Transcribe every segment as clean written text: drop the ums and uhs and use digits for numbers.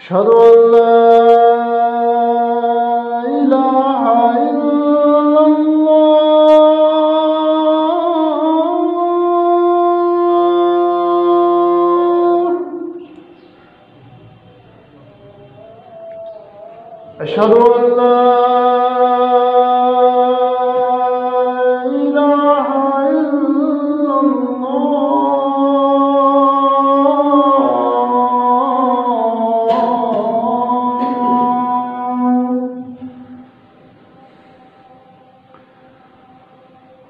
أشهد أن لا إله إلا الله. أشهد أن لا إله إلا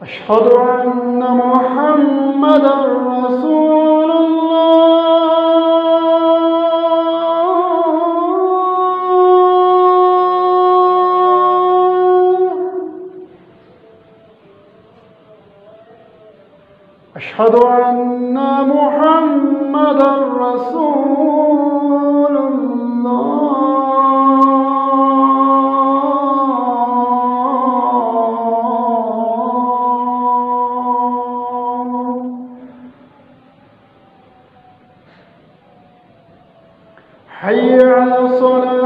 أشهد أن محمدًا رسول الله. أشهد أن محمدًا رسول الله. حي على الصلاة.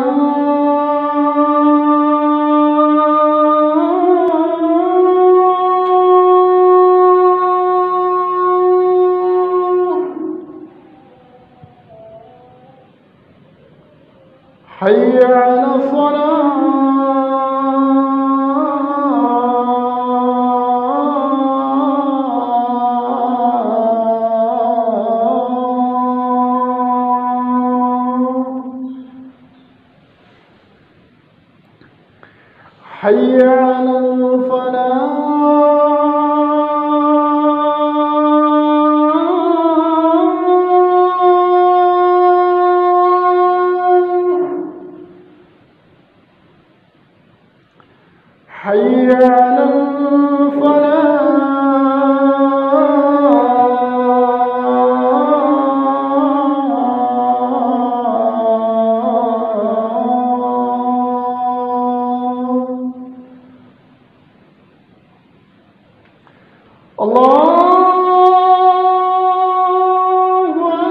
حي على الصلاة. حي على الفلاح. حي على الفلاح. الله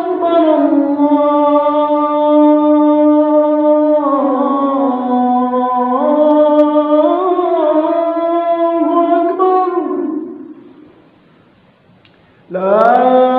أكبر. الله أكبر. لا